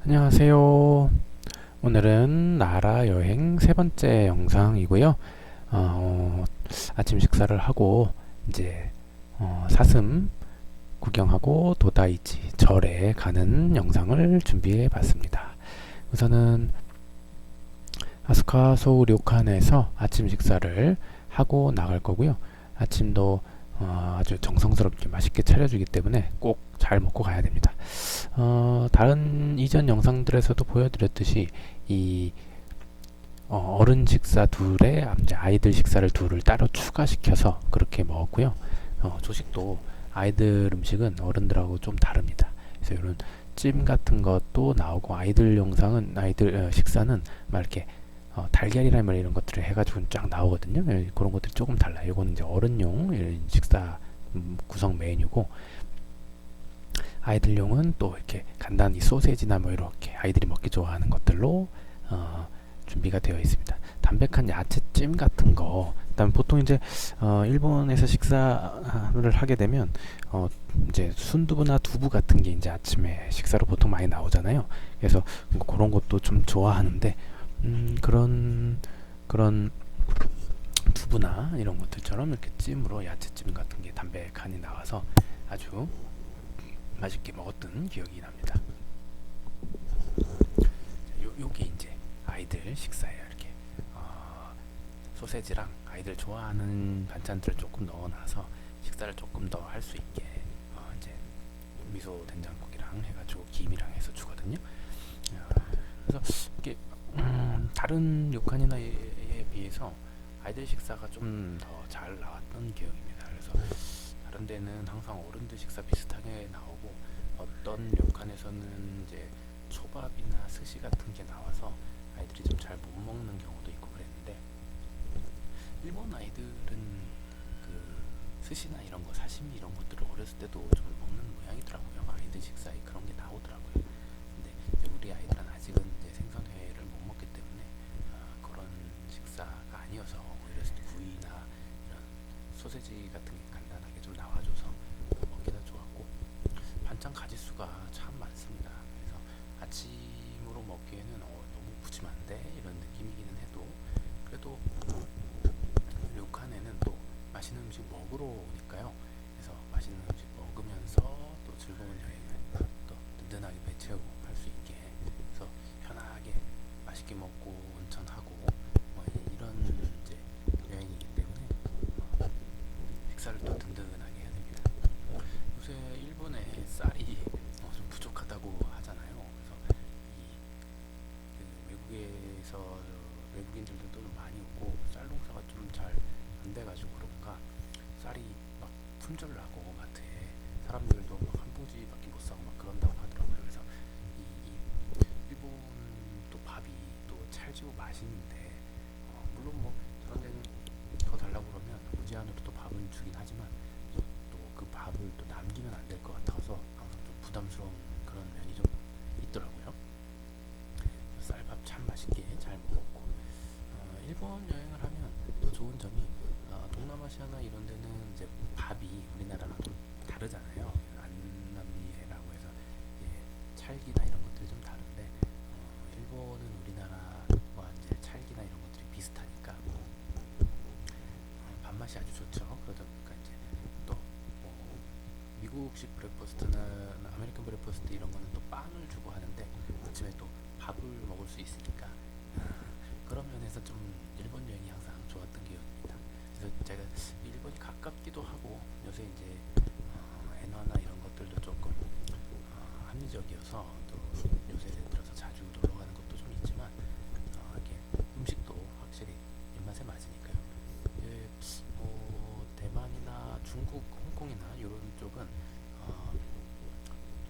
안녕하세요. 오늘은 나라 여행 세 번째 영상이고요. 아침 식사를 하고 이제 사슴 구경하고 도다이지 절에 가는 영상을 준비해 봤습니다. 우선은 아스카 서울 료칸에서 아침 식사를 하고 나갈 거고요. 아침도 아주 정성스럽게 맛있게 차려주기 때문에 꼭 잘 먹고 가야 됩니다. 다른 이전 영상들에서도 보여드렸듯이 이 어른 식사 둘에 이제 아이들 식사를 둘을 따로 추가시켜서 그렇게 먹었고요. 조식도 아이들 음식은 어른들하고 좀 다릅니다. 그래서 이런 찜 같은 것도 나오고 아이들 영상은 아이들 식사는 막 이렇게 달걀이나 이런 것들을 해가지고 쫙 나오거든요. 그런 것들이 조금 달라요. 이거는 이제 어른용 식사 구성 메뉴고 아이들용은 또 이렇게 간단히 소세지나 뭐 이렇게 아이들이 먹기 좋아하는 것들로 준비가 되어 있습니다. 담백한 야채찜 같은 거. 그다음 보통 이제 일본에서 식사를 하게 되면 이제 순두부나 두부 같은 게 이제 아침에 식사로 보통 많이 나오잖아요. 그래서 그런 것도 좀 좋아하는데 그런 두부나 이런 것들처럼 이렇게 찜으로 야채찜 같은 게 담백하니 나와서 아주 맛있게 먹었던 기억이 납니다. 요게 이제 아이들 식사예요. 이렇게 소세지랑 아이들 좋아하는 반찬들을 조금 넣어놔서 식사를 조금 더 할 수 있게 이제 미소 된장국이랑 해가지고 김이랑 해서 주거든요. 그래서 이게 다른 료칸이나에 비해서 아이들 식사가 좀 더 잘 나왔던 기억입니다. 그래서 다른 데는 항상 어른들 식사 비슷하게 나오고 어떤 료칸에서는 이제 초밥이나 스시 같은 게 나와서 아이들이 좀 잘 못 먹는 경우도 있고 그랬는데 일본 아이들은 그 스시나 이런 거 사시미 이런 것들을 어렸을 때도 좀 먹는 모양이더라고요. 아이들 식사에 그런 게 나오더라고요. 근데 이제 우리 아이들은 아직은 이제 생선회를 못 먹기 때문에 그런 식사가 아니어서 오히려 구이나 이런 소세지 같은 게 간단하게 좀 나와줘서 먹기가 좋았고 반찬 가짓수가 참 많습니다. 그래서 아침으로 먹기에는 너무 푸짐한데 이런 느낌이기는 해도 그래도 료칸에는 또 맛있는 음식 먹으러 오니까요. 그래서 맛있는 음식 먹으면서 또 즐거운 여행을 또 든든하게 배채우고 할 수 있게 그래서 편하게 맛있게 먹고 온천하고 뭐 이런 이제 여행이기 때문에 식사를 또 든든하게 해야 됩니다. 요새 일본에 쌀이 좀 부족하다고 하잖아요. 그래서 외국에서 외국인들도 많이 오고 쌀 농사가 좀 잘 안 돼가지고 그런가 쌀이 막 품절나고 마트에 사람들도 막 한 봉지밖에 못 사고 막 그런다고 하더라고요. 그래서 일본 또 밥이 또 찰지고 맛있는데 물론 뭐 저런 데는 더 달라고 그러면 무제한으로 또 밥은 주긴 하지만 또 그 밥을 또 남기면 안 될 것 같아서 항상 좀 부담스러운 그런 면이 좀 있더라고요. 쌀밥 참 맛있게 잘 먹었고 일본 여행을 하면 또 좋은 점이 동남아시아나 이런 데는 이제 밥이 우리나라랑 좀 다르잖아요. 안남미해라고 해서 찰기나 이런 것들이 좀 다른데 일본은 우리나라와 이제 찰기나 이런 것들이 비슷하니까 밥맛이 아주 좋죠. 그러다 보니까 이제 또 미국식 브렉퍼스트나 아메리칸 브렉퍼스트 이런 거는 또 빵을 주고 하는데 아침에 또 밥을 먹을 수 있으니까 그런 면에서 좀 일본 여행이 항상 좋았던 기억입니다. 그래서 제가 일본이 가깝기도 하고 요새 이제 엔화나 이런 것들도 조금 합리적이어서 또 요새 들어서 자주 놀러 가는 것도 좀 있지만 이렇게 음식도 확실히 입맛에 맞으니까요. 대만이나 중국, 홍콩이나 이런 쪽은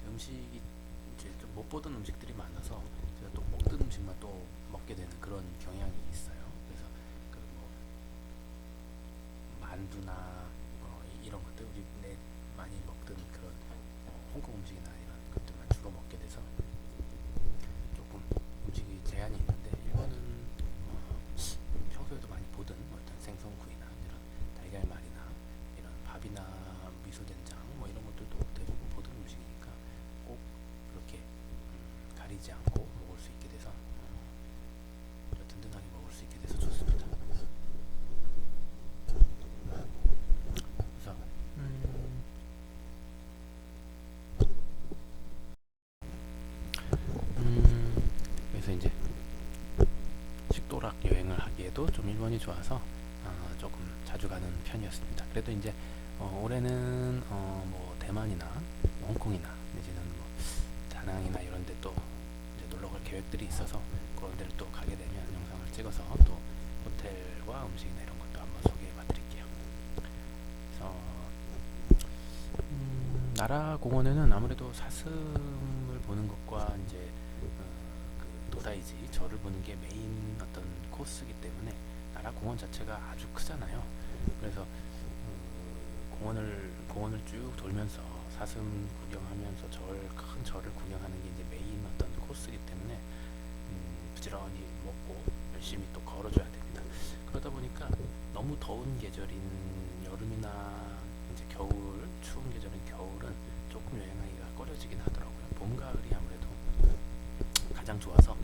음식이 이제 좀 못 보던 음식들이 많아서 제가 또 먹던 음식만 또 먹게 되는 그런 경향이 있어요. 그래서 그뭐 만두나 이런 것들 우리 많이 먹던 그런 홍콩 음식이나 이런 것들만 주로 먹게 돼서 조금 음식이 제한이 있는데 일본은 평소에도 많이 보던 어떤 생선구이나 이런 달걀말이나 이런 밥이나 미소된장 뭐 이런 것들도 대부분 보던 음식이니까 꼭 그렇게 가리지 않고 그래도 좀 일본이 좋아서 조금 자주 가는 편이었습니다. 그래도 이제 올해는 뭐 대만이나 뭐 홍콩이나 내지는 뭐 다낭이나 이런 데 또 이제 놀러 갈 계획들이 있어서 그런 데를 또 가게 되면 영상을 찍어서 또 호텔과 음식이나 이런 것도 한번 소개해 봐 드릴게요. 그래서 나라 공원에는 아무래도 사슴을 보는 것과 이제 그 도다이지 절을 보는 게 메인 어떤 코스이기 때문에 나라 공원 자체가 아주 크잖아요. 그래서 공원을 쭉 돌면서 사슴 구경하면서 큰 절을 구경하는 게 이제 메인 어떤 코스이기 때문에 부지런히 먹고 열심히 또 걸어줘야 됩니다. 그러다 보니까 너무 더운 계절인 여름이나 이제 겨울, 추운 계절인 겨울은 조금 여행하기가 꺼려지긴 하더라고요. 봄, 가을이 아무래도 가장 좋아서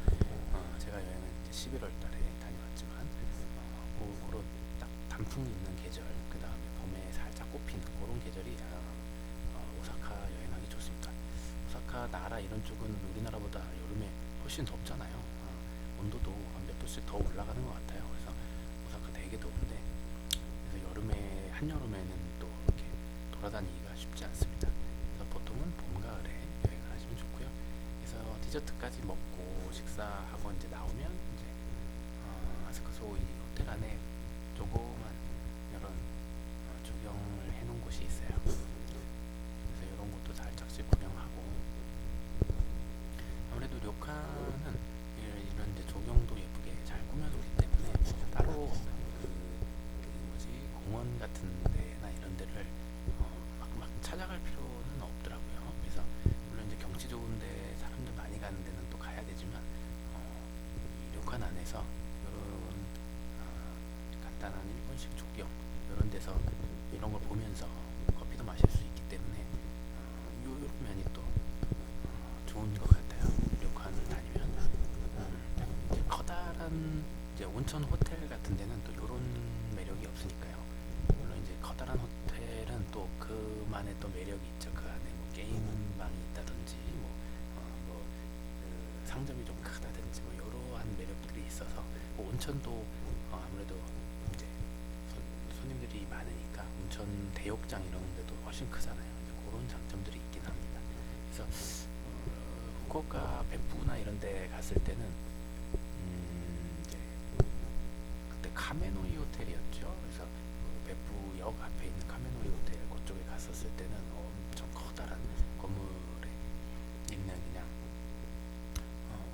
제가 여행은 이제 11월 달에 다녀왔지만 그런 딱 단풍이 있는 계절, 그 다음에 봄에 살짝 꽃피는 그런 계절이 오사카 여행하기 좋습니다. 오사카, 나라 이런 쪽은 우리나라보다 여름에 훨씬 덥잖아요. 온도도 한 몇 도씩 더 올라가는 것 같아요. 그래서 오사카 되게 더운데, 그래서 여름에 한여름에는 또 이렇게 돌아다니기가 쉽지 않습니다. 그래서 보통은 봄, 가을에 여행을 하시면 좋고요. 그래서 디저트까지 먹고 식사하고 이제 나오면 이제 아스크소 이 호텔 안에 조그만 이런 조경을 해놓은 곳이 있어요. 그래서 이런 것도 살짝씩 구경하고, 아무래도 료칸은 이런 이제 조경도 예쁘게 잘 꾸며놓기 때문에 따로 공원 같은 데나 이런 데를 막 찾아갈 필요는 없더라고요. 그래서 물론 이제 경치 좋은데 사람들 많이 가는 데는 또 가야 되지만 이 료칸 안에서 이런 간단한 일본식 조경 이런 데서 이런 걸 보면서 커피도 마실 수 있기 때문에 이런 면이 또 좋은 것 같아요. 료칸을 다니면 커다란 이제 온천 호텔 같은 데는 또 이런 매력이 없으니까요. 물론 이제 커다란 호텔은 또 그만의 또 매력이 있죠. 그 안에 뭐 게임방이 있다든지 그 상점이 좀 크다든지 뭐 이러한 매력들이 있어서 뭐 온천도 아무래도 이제 손님들이 많으니까 온천 대욕장 이런 데도 훨씬 크잖아요. 그런 장점들이 있긴 합니다. 그래서 후쿠오카 베푸나 이런 데 갔을 때는 이제 그때 카메노이 호텔이었죠. 그래서 베푸역 앞에 있는 카메노이 호텔 그쪽에 갔었을 때는 엄청 커다란 건물에 있는 그냥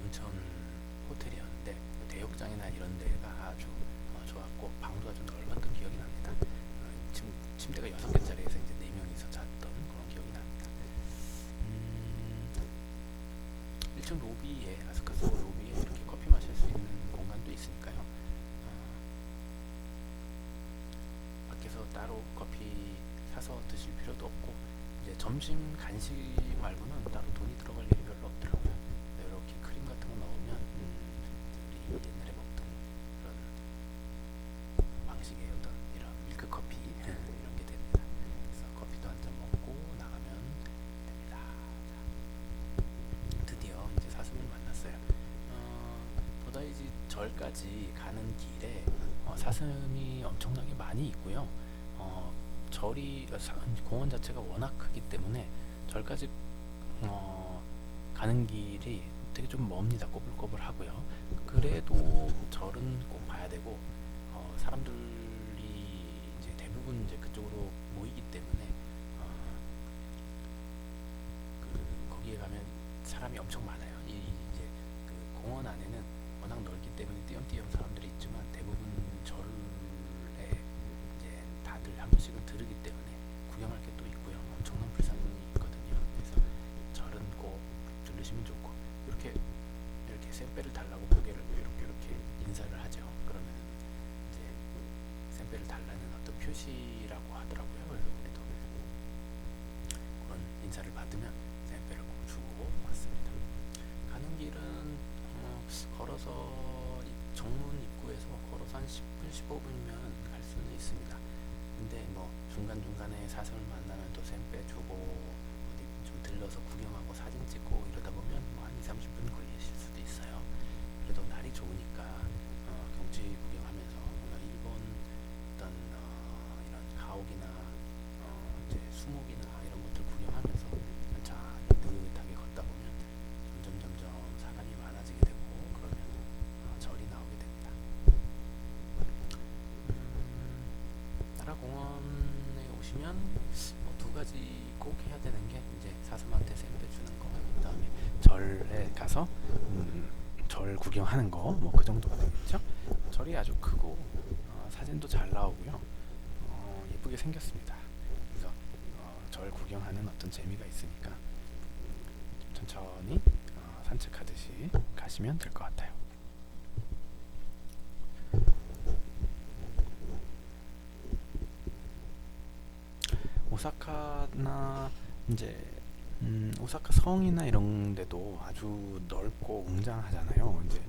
온천 호텔이었는데 대욕장이나 이런 데가 아주 좋았고 방도 아주 넓었던 기억이 납니다. 침대가 6개짜리에서 이제 4명이서 잤던 그런 기억이 납니다. 1층 로비에 아스카소 로비에 이렇게 커피 마실 수 있는 공간도 있으니까요. 밖에서 따로 커피 사서 드실 필요도 없고 이제 점심 간식 말고는 따로 돈이 들어갈 일이 별로 없더라고요. 이렇게 크림 같은 거 넣으면 우리 옛날에 먹던 그런 방식의 어떤 이런 밀크 커피 이런 게 됩니다. 그래서 커피도 한 잔 먹고 나가면 됩니다. 자, 드디어 이제 사슴을 만났어요. 도다이지 절까지 가는 길에 사슴이 엄청나게 많이 있고요. 공원 자체가 워낙 크기 때문에 절까지 가는 길이 되게 좀 멉니다. 꼬불꼬불 하고요. 그래도 절은 꼭 봐야 되고 사람들이 이제 대부분 이제 그쪽으로 모이기 때문에 거기에 가면 사람이 엄청 많아요. 이제 그 공원 안에는 워낙 넓기 때문에 띄엄띄엄 사람들이 있지만 대부분 절에 이제 다들 한 번씩은 들으기 때문에 구경할 게 또 있고요. 엄청난 불상이 있거든요. 그래서 절은 꼭 들르시면 좋고 이렇게 샘빼를 달라고 고개를 이렇게 인사를 하죠. 그러면 이제 샘빼를 달라는 어떤 표시라고 하더라고요. 그래서 우리도 그런 인사를 받으면 샘빼를 꼭 주고 왔습니다. 가는 길은 걸어서 정문 입구에서 걸어서 한 10분, 15분이면 갈 수는 있습니다. 근데 뭐 중간중간에 사슴을 만나면 또 샘빼 주고 어디 좀 들러서 구경하고 사진 찍고 이러다 보면 뭐 한 2, 30분 걸리실 수도 있어요. 그래도 날이 좋으니까 경치 구경하면서 하면 두 가지 꼭 해야 되는 게 이제 사슴한테 샘빼 주는 거, 그다음에 절에 가서 절 구경하는 거, 뭐 그 정도가 되겠죠. 절이 아주 크고 사진도 잘 나오고요. 예쁘게 생겼습니다. 그래서 절 구경하는 어떤 재미가 있으니까 좀 천천히 산책하듯이 가시면 될 것 같아요. 오사카나 이제 오사카 성이나 이런 데도 아주 넓고 웅장하잖아요. 이제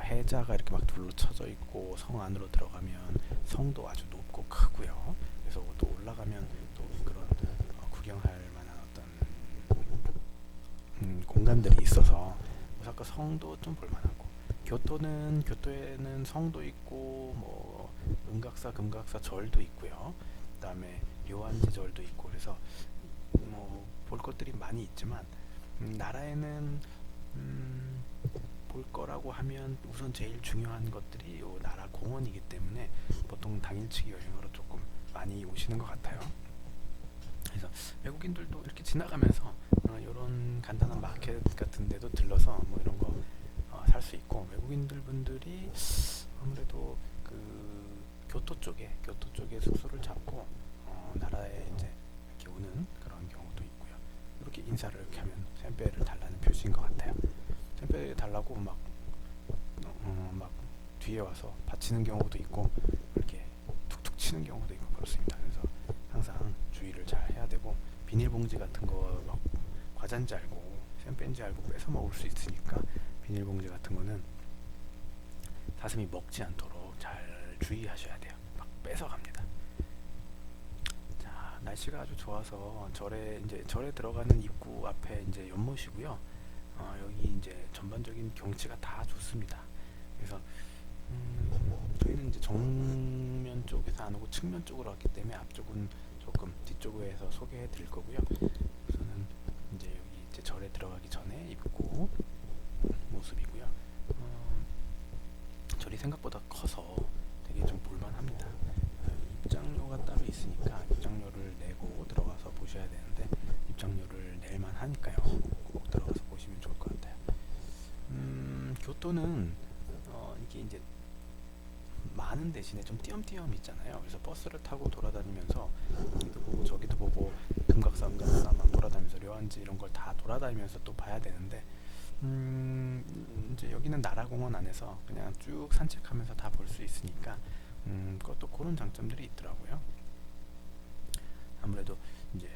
해자가 이렇게 막 둘러쳐져 있고 성 안으로 들어가면 성도 아주 높고 크고요. 그래서 또 올라가면 또 그런 구경할 만한 어떤 공간들이 있어서 오사카 성도 좀 볼만하고, 교토에는 성도 있고 뭐 은각사 금각사 절도 있고요. 그다음에 료안지 절도 있고, 그래서 뭐 볼 것들이 많이 있지만 나라에는 볼 거라고 하면 우선 제일 중요한 것들이 요 나라 공원이기 때문에 보통 당일치기 여행으로 조금 많이 오시는 것 같아요. 그래서 외국인들도 이렇게 지나가면서 이런 간단한 마켓 같은 데도 들러서 뭐 이런 거 살 수 있고, 외국인들 분들이 아무래도 그 교토 쪽에 숙소를 잡고 나라에 이제 이렇게 오는 그런 경우도 있고요. 이렇게 인사를 이렇게 하면 센페를 달라는 표시인 것 같아요. 센페 달라고 막 뒤에 와서 받치는 경우도 있고 이렇게 툭툭 치는 경우도 있고 그렇습니다. 그래서 항상 주의를 잘 해야 되고, 비닐봉지 같은 거 막 과자인지 알고 센페인지 알고 뺏어 먹을 수 있으니까 비닐봉지 같은 거는 사슴이 먹지 않도록 잘 주의하셔야 돼요. 막 뺏어 갑니다. 자, 날씨가 아주 좋아서 절에 들어가는 입구 앞에 이제 연못이고요. 여기 이제 전반적인 경치가 다 좋습니다. 그래서 저희는 이제 정면 쪽에서 안 오고 측면 쪽으로 왔기 때문에 앞쪽은 조금 뒤쪽에서 소개해 드릴 거고요. 우선은 이제 여기 이제 절에 들어가기 전에 입구 모습이고요. 절이 생각보다 커서 되게 좀 볼만합니다. 입장료가 따로 있으니까 입장료를 내고 들어가서 보셔야 되는데, 입장료를 낼만 하니까요. 꼭 들어가서 보시면 좋을 것 같아요. 교토는 이게 이제 많은 대신에 좀 띄엄띄엄 있잖아요. 그래서 버스를 타고 돌아다니면서 여기도 보고 저기도 보고 금각사 막 돌아다니면서 료안지 이런 걸 다 돌아다니면서 또 봐야 되는데, 이제 여기는 나라공원 안에서 그냥 쭉 산책하면서 다 볼 수 있으니까 그것도 그런 장점들이 있더라고요. 아무래도 이제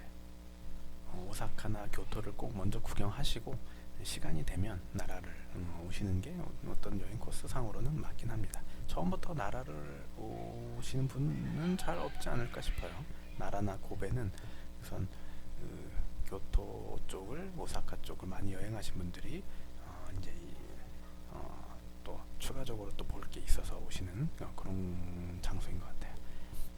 오사카나 교토를 꼭 먼저 구경하시고 시간이 되면 나라를 오시는 게 어떤 여행 코스 상으로는 맞긴 합니다. 처음부터 나라를 오시는 분은 잘 없지 않을까 싶어요. 나라나 고베는 우선 교토 쪽을, 오사카 쪽을 많이 여행하신 분들이 이제 또 추가적으로 또 볼 게 있어서 오시는 그런 장소인 것 같아요.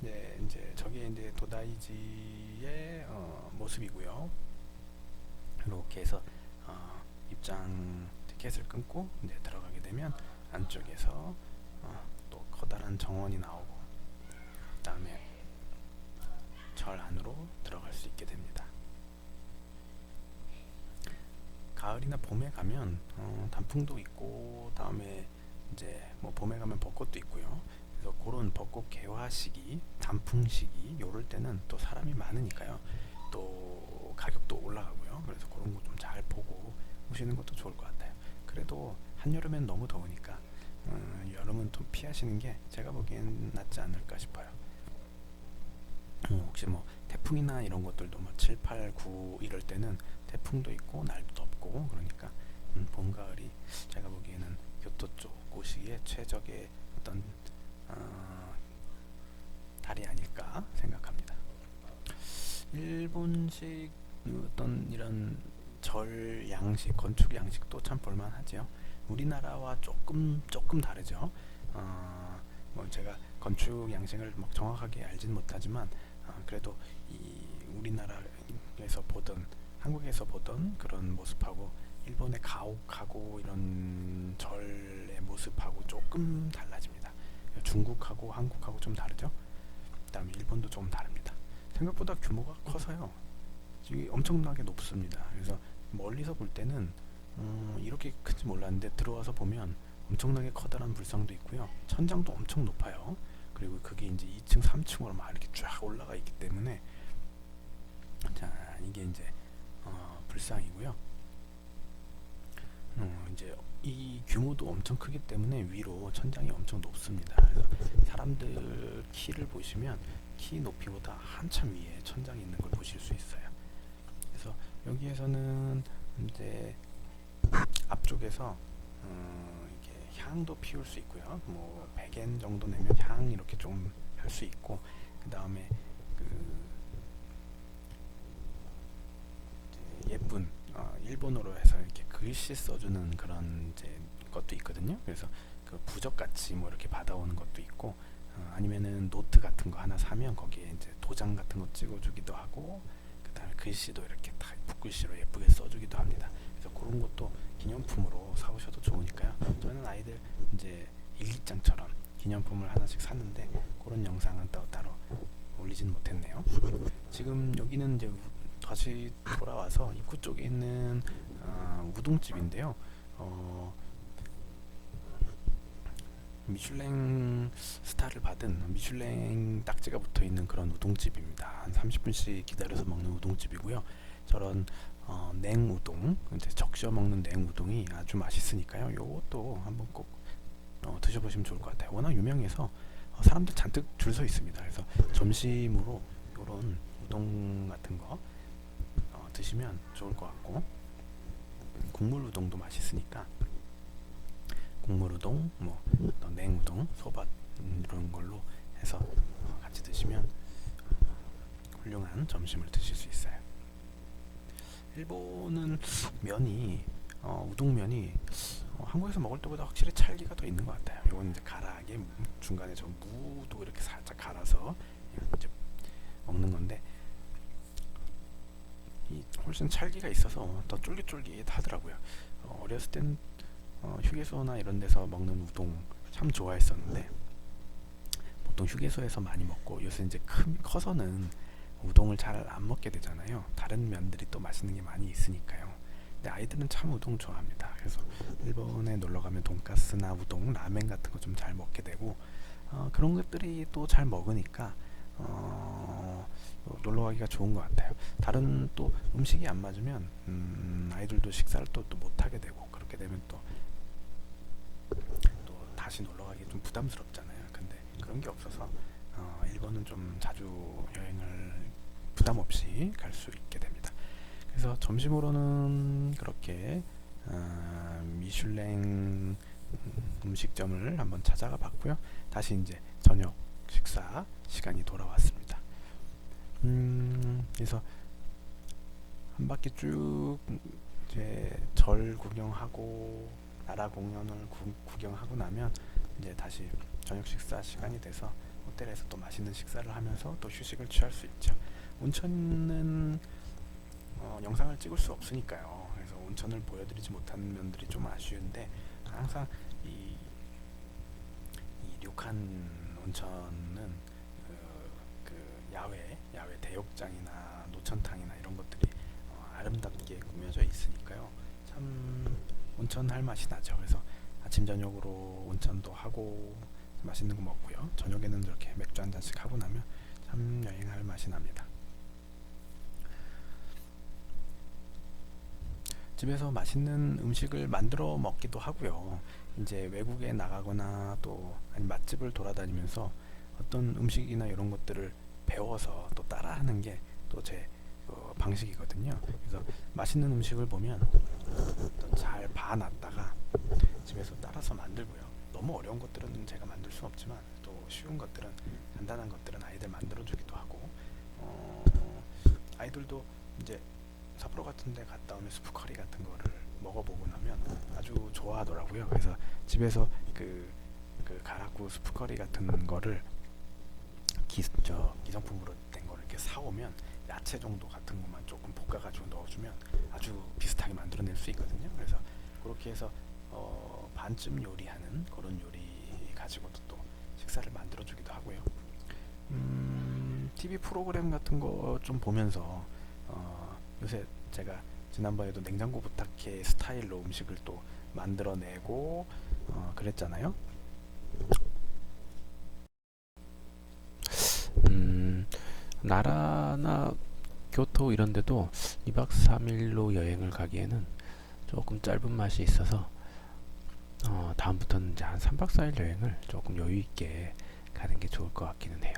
네, 이제 저게 이제 도다이지의 모습이고요. 이렇게 해서 입장 티켓을 끊고 이제 들어가게 되면 안쪽에서 또 커다란 정원이 나오고, 그다음에 절 안으로 들어갈 수 있게 됩니다. 가을이나 봄에 가면 단풍도 있고, 다음에 이제 뭐 봄에 가면 벚꽃도 있고요. 그래서 그런 벚꽃 개화 시기, 단풍 시기 요럴 때는 또 사람이 많으니까요. 또 가격도 올라가고요. 그래서 그런 거 좀 잘 보고 오시는 것도 좋을 것 같아요. 그래도 한여름엔 너무 더우니까 여름은 좀 피하시는 게 제가 보기엔 낫지 않을까 싶어요. 혹시 뭐 태풍이나 이런 것들도 뭐 7, 8, 9 이럴 때는 태풍도 있고 날도 덥고 그러니까 봄, 가을이 제가 보기에는 교토 쪽 오시기에 최적의 어떤 달이 아닐까 생각합니다. 일본식 어떤 이런 절 양식, 건축 양식도 참 볼만하죠. 우리나라와 조금 다르죠. 뭐 제가 건축 양식을 막 정확하게 알진 못하지만 그래도 이 우리나라에서 보던, 한국에서 보던 그런 모습하고 일본의 가옥하고 이런 절의 모습하고 조금 달라집니다. 중국하고 한국하고 좀 다르죠. 그다음에 일본도 좀 다릅니다. 생각보다 규모가 커서요. 이게 엄청나게 높습니다. 그래서 멀리서 볼 때는 이렇게 큰지 몰랐는데 들어와서 보면 엄청나게 커다란 불상도 있고요. 천장도 엄청 높아요. 그리고 그게 이제 2층, 3층으로 막 이렇게 쫙 올라가 있기 때문에 자 이게 이제 불상이고요. 이제 이 규모도 엄청 크기 때문에 위로 천장이 엄청 높습니다. 그래서 사람들 키를 보시면 키 높이보다 한참 위에 천장이 있는 걸 보실 수 있어요. 그래서 여기에서는 이제 앞쪽에서 이렇게 향도 피울 수 있고요. 뭐 100엔 정도 내면 향 이렇게 좀 할 수 있고, 그 다음에 그 예쁜 일본어로 해서 이렇게 글씨 써주는 그런 이제 것도 있거든요. 그래서 그 부적 같이 뭐 이렇게 받아오는 것도 있고, 아니면은 노트 같은 거 하나 사면 거기에 이제 도장 같은 거 찍어주기도 하고, 그 다음에 글씨도 이렇게 다 붓글씨로 예쁘게 써주기도 합니다. 그래서 그런 것도 기념품으로 사오셔도 좋으니까요. 저는 아이들 이제 일기장처럼 기념품을 하나씩 샀는데 그런 영상은 따로 올리진 못했네요. 지금 여기는 이제 다시 돌아와서 입구 쪽에 있는 우동집인데요. 미슐랭 스타를 받은 미슐랭 딱지가 붙어 있는 그런 우동집입니다. 한 30분씩 기다려서 먹는 우동집이고요. 저런 냉우동, 이제 적셔 먹는 냉우동이 아주 맛있으니까요. 요것도 한번 꼭 드셔보시면 좋을 것 같아요. 워낙 유명해서 사람들 잔뜩 줄 서 있습니다. 그래서 점심으로 요런 우동 같은 거 드시면 좋을 것 같고, 국물 우동도 맛있으니까 국물 우동, 뭐 냉우동, 소밥 이런 걸로 해서 같이 드시면 훌륭한 점심을 드실 수 있어요. 일본은 면이 우동면이 한국에서 먹을 때보다 확실히 찰기가 더 있는 것 같아요. 이건 이제 가라하게 중간에 저 무도 이렇게 살짝 갈아서 이제 먹는 건데, 훨씬 찰기가 있어서 더 쫄깃쫄깃하더라고요. 어렸을 땐 휴게소나 이런 데서 먹는 우동 참 좋아했었는데, 보통 휴게소에서 많이 먹고 요새 이제 커서는 우동을 잘 안 먹게 되잖아요. 다른 면들이 또 맛있는 게 많이 있으니까요. 근데 아이들은 참 우동 좋아합니다. 그래서 일본에 놀러 가면 돈가스나 우동, 라멘 같은 거 좀 잘 먹게 되고, 그런 것들이 또 잘 먹으니까 놀러 가기가 좋은 것 같아요. 다른 또 음식이 안 맞으면 아이들도 식사를 또 못 하게 되고, 그렇게 되면 또 다시 놀러 가기 좀 부담스럽잖아요. 근데 그런 게 없어서 일본은 좀 자주 여행을 부담 없이 갈 수 있게 됩니다. 그래서 점심으로는 그렇게 미슐랭 음식점을 한번 찾아가 봤고요. 다시 이제 저녁 식사 시간이 돌아왔습니다. 그래서 한 바퀴 쭉 이제 절 구경하고 나라 공연을 구경하고 나면 이제 다시 저녁 식사 시간이 돼서 호텔에서 또 맛있는 식사를 하면서 또 휴식을 취할 수 있죠. 온천은 영상을 찍을 수 없으니까요. 그래서 온천을 보여드리지 못하는 면들이 좀 아쉬운데, 항상 이 료칸 온천은 그 야외 대욕장이나 노천탕이나 이런 것들이 아름답게 꾸며져 있으니까요. 참 온천 할 맛이 나죠. 그래서 아침 저녁으로 온천도 하고 맛있는 거 먹고요. 저녁에는 이렇게 맥주 한 잔씩 하고 나면 참 여행할 맛이 납니다. 집에서 맛있는 음식을 만들어 먹기도 하고요. 이제 외국에 나가거나 또 아니 맛집을 돌아다니면서 어떤 음식이나 이런 것들을 배워서 또 따라하는 게 또 제 방식이거든요. 그래서 맛있는 음식을 보면 잘 봐놨다가 집에서 따라서 만들고요. 너무 어려운 것들은 제가 만들 수 없지만 또 쉬운 것들은, 간단한 것들은 아이들 만들어주기도 하고, 아이들도 이제 삿포로 같은 데 갔다 오면 스프커리 같은 거를 먹어보고 나면 아주 좋아하더라고요. 그래서 집에서 그 가라쿠 스프커리 같은 거를 기성품으로 된 거를 이렇게 사오면 야채 정도 같은 것만 조금 볶아가지고 넣어주면 아주 비슷하게 만들어낼 수 있거든요. 그래서 그렇게 해서 반쯤 요리하는 그런 요리 가지고도 또 식사를 만들어주기도 하고요. TV 프로그램 같은 거 좀 보면서 요새 제가 지난번에도 냉장고 부탁해 스타일로 음식을 또 만들어내고 그랬잖아요. 나라나 교토 이런 데도 2박 3일로 여행을 가기에는 조금 짧은 맛이 있어서 다음부터는 이제 한 3박 4일 여행을 조금 여유 있게 가는 게 좋을 것 같기는 해요.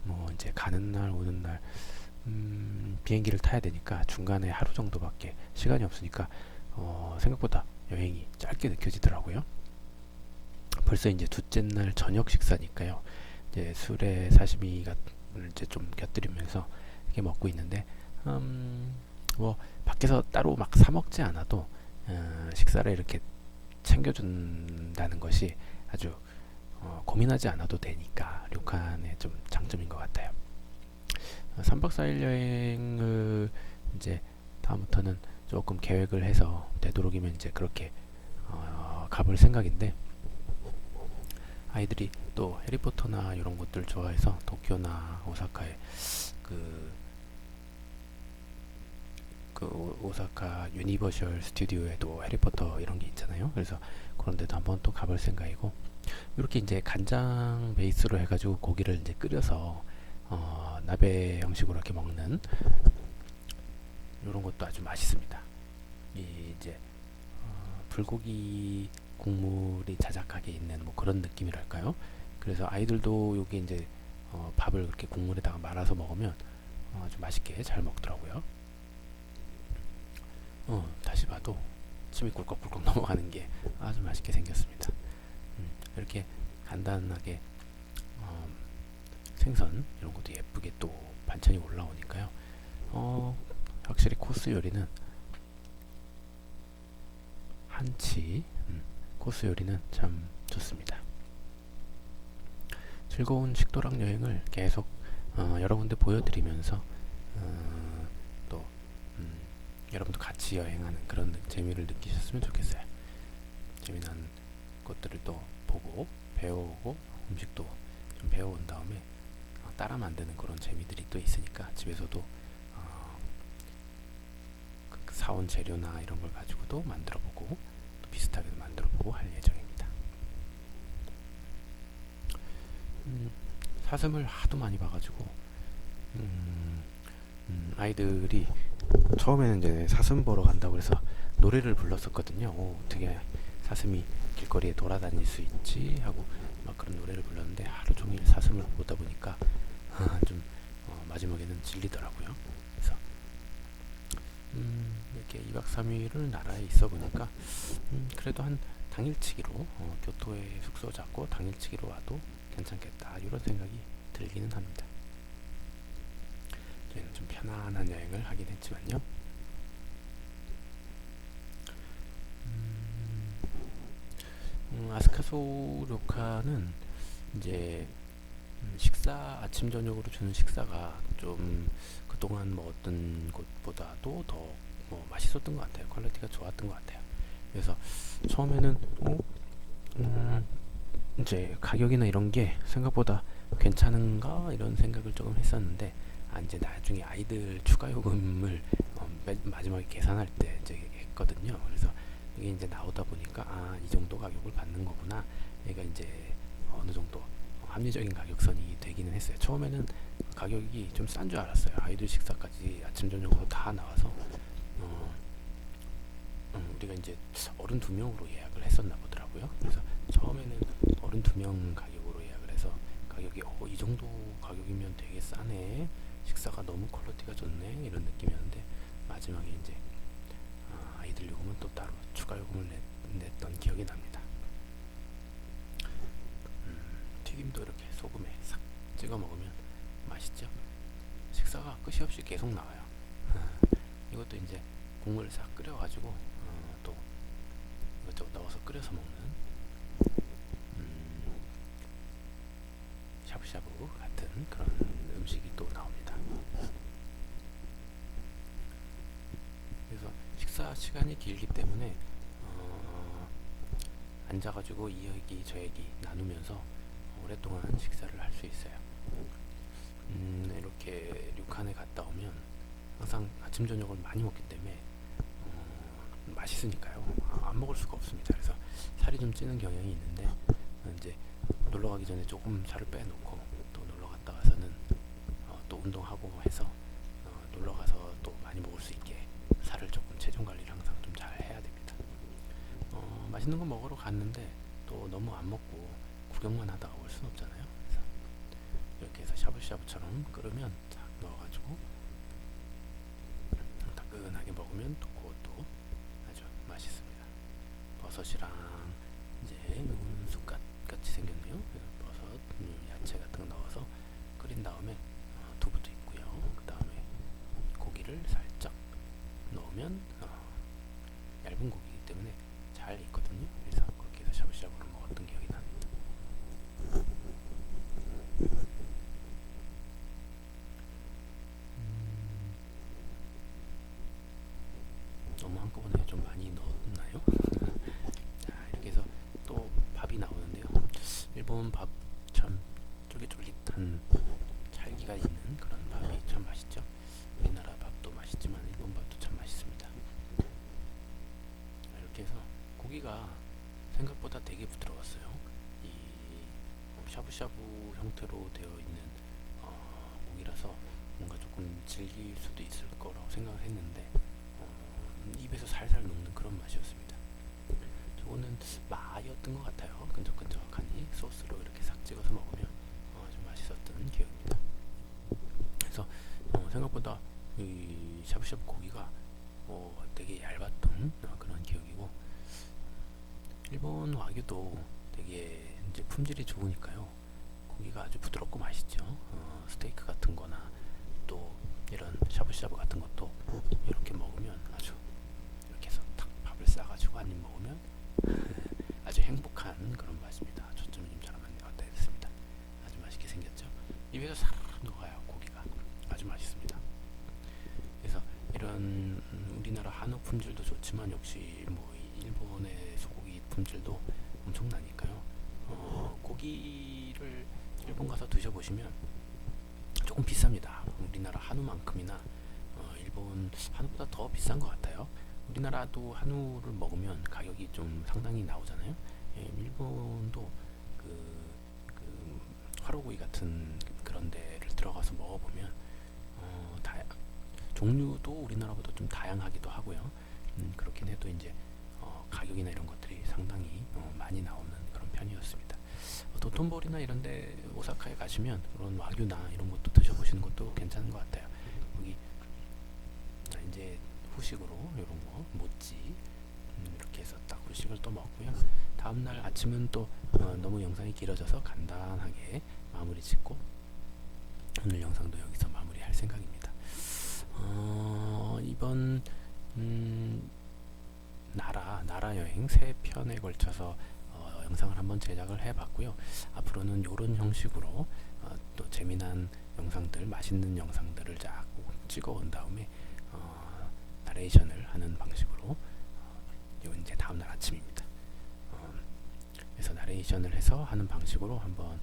뭐 이제 가는 날 오는 날 비행기를 타야 되니까 중간에 하루 정도밖에 시간이 없으니까 생각보다 여행이 짧게 느껴지더라고요. 벌써 이제 둘째 날 저녁 식사니까요. 이제 술에 사시미가 이제 좀 곁들이면서 이렇게 먹고 있는데 뭐 밖에서 따로 막 사 먹지 않아도 식사를 이렇게 챙겨준다는 것이 아주 고민하지 않아도 되니까 료칸의 좀 장점인 것 같아요. 3박 4일 여행을 이제 다음부터는 조금 계획을 해서 되도록이면 이제 그렇게 가볼 생각인데 아이들이 또 해리포터나 이런 것들 좋아해서 도쿄나 오사카에 그, 오사카 유니버셜 스튜디오에도 해리포터 이런 게 있잖아요. 그래서 그런 데도 한번 또 가볼 생각이고 이렇게 이제 간장 베이스로 해가지고 고기를 이제 끓여서 나베 형식으로 이렇게 먹는 이런 것도 아주 맛있습니다. 이제 불고기 국물이 자작하게 있는 뭐 그런 느낌이랄까요? 그래서 아이들도 여기 이제 밥을 그렇게 국물에다가 말아서 먹으면 아주 맛있게 잘 먹더라고요. 다시 봐도 침이 꿀꺽꿀꺽 넘어가는 게 아주 맛있게 생겼습니다. 이렇게 간단하게 생선 이런 것도 예쁘게 또 반찬이 올라오니까요. 확실히 코스 요리는 한치 코스 요리는 참 좋습니다. 즐거운 식도락 여행을 계속 여러 군데 보여드리면서 또 여러분도 같이 여행하는 그런 재미를 느끼셨으면 좋겠어요. 재미난 것들을 또 보고 배워오고 음식도 좀 배워온 다음에 따라 만드는 그런 재미들이 또 있으니까 집에서도 사온 재료나 이런 걸 가지고도 만들어보고 또 비슷하게도 만들어보고 할 예정입니다. 사슴을 하도 많이 봐가지고 아이들이 처음에는 이제 사슴 보러 간다고 해서 노래를 불렀었거든요. 어떻게 사슴이 길거리에 돌아다닐 수 있지 하고 막 그런 노래를 불렀는데 하루 종일 사슴을 보다 보니까 좀 마지막에는 질리더라고요. 그래서 이렇게 2박 3일을 나라에 있어 보니까 그래도 한 당일치기로 교토에 숙소 잡고 당일치기로 와도 괜찮겠다 이런 생각이 들기는 합니다. 저희는 좀 편안한 여행을 하긴 했지만요. 아스카소 료카는 이제 식사 아침 저녁으로 주는 식사가 좀 그동안 먹었던 곳보다도 더 뭐 맛있었던 것 같아요. 퀄리티가 좋았던 것 같아요. 그래서 처음에는 이제 가격이나 이런 게 생각보다 괜찮은가 이런 생각을 조금 했었는데 이제 나중에 아이들 추가 요금을 마지막에 계산할 때 이제 했거든요. 그래서 이게 이제 나오다 보니까 이 정도 가격을 받는 거구나. 얘가 이제 어느 정도 합리적인 가격선이 되기는 했어요. 처음에는 가격이 좀 싼 줄 알았어요. 아이들 식사까지 아침 저녁으로 다 나와서 우리가 이제 어른 2명으로 예약을 했었나 보더라고요. 그래서 처음에는 어른 2명 가격으로 예약을 해서 가격이 이 정도 가격이면 되게 싸네. 식사가 너무 퀄리티가 좋네. 이런 느낌이었는데 마지막에 이제 아이들 요금은 또 따로 추가 요금을 냈던 기억이 납니다. 튀김도 이렇게 소금에 싹 찍어 먹으면 맛있죠. 식사가 끝이 없이 계속 나와요. 이것도 이제 국물을 싹 끓여가지고 또 이것저것 넣어서 끓여서 먹는 샤브샤브 같은 그런 음식이 또 나옵니다. 그래서 식사 시간이 길기 때문에 앉아가지고 이 얘기 저 얘기 나누면서 오랫동안 식사를 할 수 있어요. 이렇게 료칸에 갔다 오면 항상 아침 저녁을 많이 먹기 때문에 맛있으니까요. 안 먹을 수가 없습니다. 그래서 살이 좀 찌는 경향이 있는데 이제 놀러 가기 전에 조금 살을 빼놓고 또 놀러 갔다 와서는 또 운동하고 해서 놀러 가서 또 많이 먹을 수 있게 살을 조금 체중 관리를 항상 좀 잘 해야 됩니다. 맛있는 거 먹으러 갔는데 또 너무 안 먹고 구경만 하다가 올 순 없잖아요. 그래서 이렇게 해서 샤브샤브처럼 끓으면 딱 넣어가지고 따끈하게 먹으면 또 그것도 아주 맛있습니다. 버섯이랑 이제 쑥갓 같이 생겼네요. 그래서 버섯, 야채 같은 거 넣어서 끓인 다음에 두부도 있고요. 그 다음에 고기를 살짝 넣으면 얇은 고기이기 때문에 잘 익거든요. 그래서 그렇게 해서 샤브샤브로 먹었던 기억이 납니다. 너무 한꺼번에 좀 많이 넣었나요? 자, 이렇게 해서 또 밥이 나오는데요. 일본 밥 참 쫄깃쫄깃한 찰기가 있는 그런 밥이 참 맛있죠. 우리나라 밥도 맛있지만 일본 밥도 참 맛있습니다. 이렇게 해서 고기가 생각보다 되게 부드러웠어요. 이 샤브샤브 형태로 되어 있는 고기라서 뭔가 조금 질길 수도 있을 거라고 생각을 했는데 입에서 살살 녹는 그런 맛이었습니다. 저거는 마였던 것 같아요. 끈적끈적하니 소스로 이렇게 싹 찍어서 먹으면 좀 맛있었던 기억입니다. 그래서 생각보다 이 샤브샤브 고기가 되게 얇았던 그런 기억이고, 일본 와규도 되게 이제 품질이 좋으니까요. 고기가 아주 부드럽고 맛있죠. 스테이크 같은 거나 또 이런 샤브샤브 같은 것도 이렇게 먹으면 아주 이렇게 해서 탁 밥을 싸가지고 한 입 먹으면 아주 행복한 그런 맛입니다. 초점이 좀 잘 안 맞는 것 같습니다. 아주 맛있게 생겼죠. 입에서 사르르 녹아요. 고기가 아주 맛있습니다. 그래서 이런 우리나라 한우 품질도 좋지만 역시 뭐 일본의 소고기 품질도 엄청나니까요. 고기를 일본 가서 드셔보시면 조금 비쌉니다. 우리나라 한우만큼이나 일본 한우보다 더 비싼 것 같아요. 우리나라도 한우를 먹으면 가격이 좀 상당히 나오잖아요. 일본도 그 화로구이 같은 그런 데를 들어가서 먹어보면 종류도 우리나라보다 좀 다양하기도 하고요. 그렇긴 해도 이제 가격이나 이런 것들이 상당히 많이 나오는 그런 편이었습니다. 도톤보리나 이런데 오사카에 가시면 그런 와규나 이런 것도 드셔보시는 것도 괜찮은 것 같아요. 여기 자 이제 후식으로 이런 거 모찌 이렇게 해서 딱 후식을 또 먹고요. 다음날 아침은 또 너무 영상이 길어져서 간단하게 마무리 짓고 오늘 영상도 여기서 마무리할 생각입니다. 이번 나라 여행 3편에 걸쳐서 영상을 한번 제작을 해봤고요. 앞으로는 이런 형식으로 또 재미난 영상들, 맛있는 영상들을 자꾸 찍어온 다음에 나레이션을 하는 방식으로 이제 다음날 아침입니다. 그래서 나레이션을 해서 하는 방식으로 한번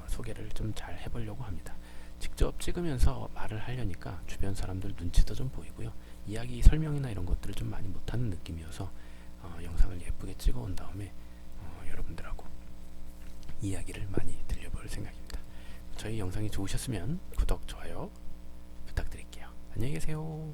소개를 좀 잘 해보려고 합니다. 직접 찍으면서 말을 하려니까 주변 사람들 눈치도 좀 보이고요. 이야기 설명이나 이런 것들을 좀 많이 못하는 느낌이어서 영상을 예쁘게 찍어온 다음에 여러분들하고 이야기를 많이 들려볼 생각입니다. 저희 영상이 좋으셨으면 구독, 좋아요 부탁드릴게요. 안녕히 계세요.